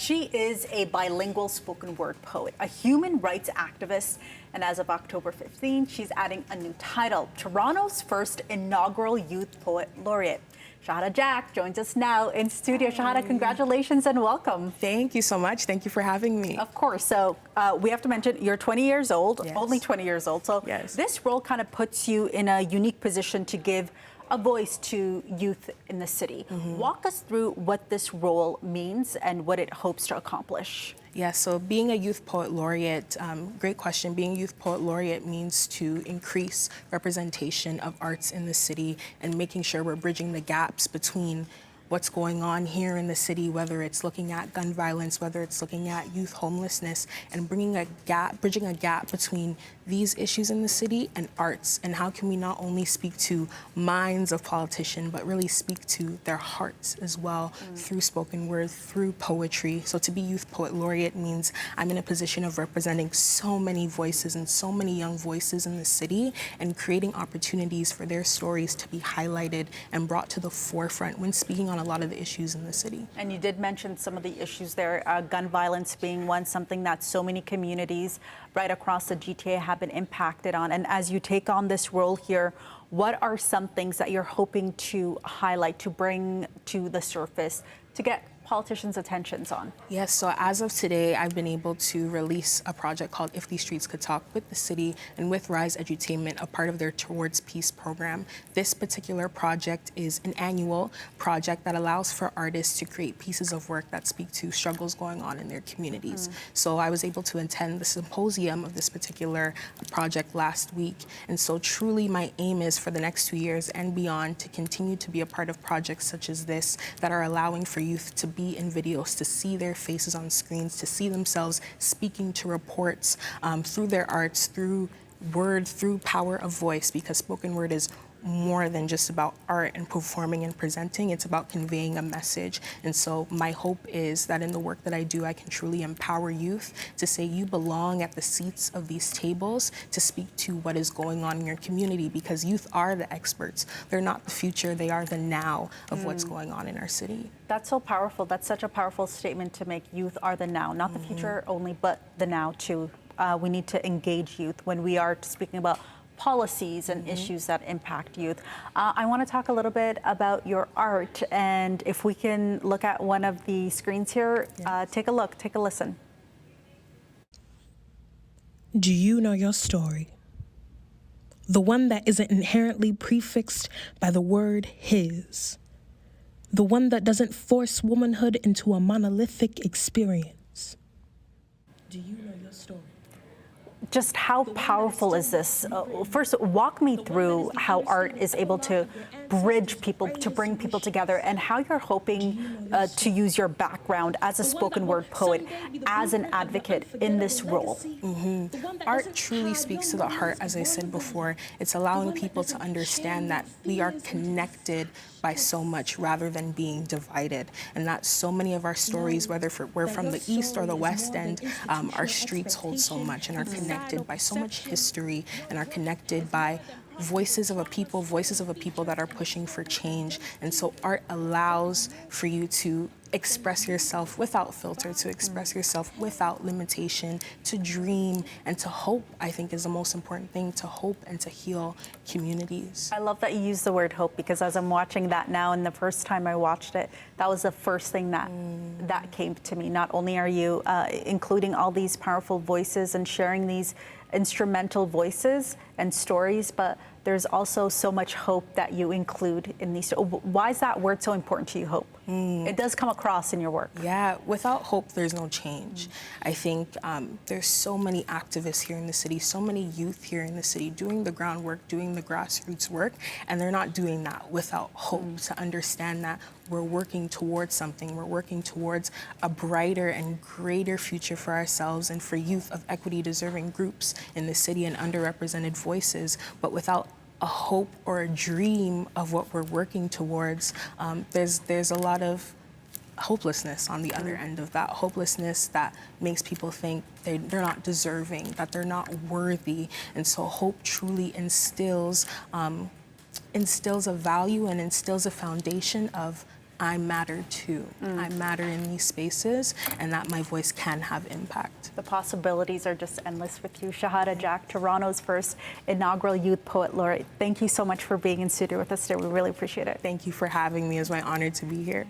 She is a bilingual spoken word poet, a human rights activist, and as of October 15, she's adding a new title, Toronto's first inaugural Youth Poet Laureate. Shahada Jack joins us now in studio. Shahada, congratulations and welcome. Thank you so much. Thank you for having me. Of course. So we have to mention you're 20 years old, Yes. only 20 years old. So Yes. this role kind of puts you in a unique position to give a voice to youth in the city. Walk us through what this role means and what it hopes to accomplish. Yeah, so being a Youth Poet Laureate, great question. Being a Youth Poet Laureate means to increase representation of arts in the city and making sure we're bridging the gaps between what's going on here in the city, whether it's looking at gun violence, whether it's looking at youth homelessness, and bringing a gap, bridging a gap between these issues in the city and arts, and how can we not only speak to minds of politicians, but really speak to their hearts as well through spoken word, through poetry. So to be Youth Poet Laureate means I'm in a position of representing so many voices and so many young voices in the city and creating opportunities for their stories to be highlighted and brought to the forefront when speaking on a lot of the issues in the city. And you did mention some of the issues there, gun violence being one, something that so many communities right across the GTA have been impacted on. And as you take on this role here, what are some things that you're hoping to highlight, to bring to the surface, to get politicians' attentions on? Yes, so as of today, I've been able to release a project called If These Streets Could Talk with the city and with Rise Edutainment, a part of their Towards Peace program. This particular project is an annual project that allows for artists to create pieces of work that speak to struggles going on in their communities. So I was able to attend the symposium of this particular project last week. And so truly my aim is for the next 2 years and beyond to continue to be a part of projects such as this that are allowing for youth to be in videos, to see their faces on screens, to see themselves speaking to reports through their arts, through word, through power of voice, because spoken word is more than just about art and performing and presenting. It's about conveying a message. And so my hope is that in the work that I do, I can truly empower youth to say you belong at the seats of these tables to speak to what is going on in your community, because youth are the experts. They're not the future, they are the now of what's going on in our city. That's so powerful. That's such a powerful statement to make. Youth are the now, not the future only, but the now too. We need to engage youth when we are speaking about policies and issues that impact youth. I want to talk a little bit about your art, and if we can look at one of the screens here, take a look, take a listen. Do you know your story? The one that isn't inherently prefixed by the word his. The one that doesn't force womanhood into a monolithic experience. Do you know your story? Just how powerful is this? First, walk me through how art is able to bridge people, to bring people together, and how you're hoping to use your background as a spoken word poet, as an advocate in this role. Art truly speaks to the heart, as I said before. It's allowing people to understand that we are connected by so much rather than being divided. And that so many of our stories, whether we're from the East or the West End, our streets hold so much and are connected by so much history and are connected by voices of a people that are pushing for change. And so art allows for you to express yourself without filter, to express yourself without limitation, to dream and to hope, I think is the most important thing, to hope and to heal communities. I love that you use the word hope, because as I'm watching that now, and the first time I watched it, that was the first thing that came to me. Not only are you including all these powerful voices and sharing these instrumental voices and stories, but there's also so much hope that you include in these. Why is that word so important to you, hope? It does come across in your work. Yeah, without hope, there's no change. I think there's so many activists here in the city, so many youth here in the city doing the groundwork, doing the grassroots work, and they're not doing that without hope, to understand that we're working towards something. We're working towards a brighter and greater future for ourselves and for youth of equity-deserving groups in the city and underrepresented voices, but without a hope or a dream of what we're working towards, there's a lot of hopelessness on the other end of that. Hopelessness that makes people think they're not deserving, that they're not worthy. And so hope truly instills a value and instills a foundation of I matter too. I matter in these spaces, and that my voice can have impact. The possibilities are just endless with you. Shahada Jack, Toronto's first inaugural Youth Poet Laureate. Thank you so much for being in studio with us today. We really appreciate it. Thank you for having me. It's my honor to be here.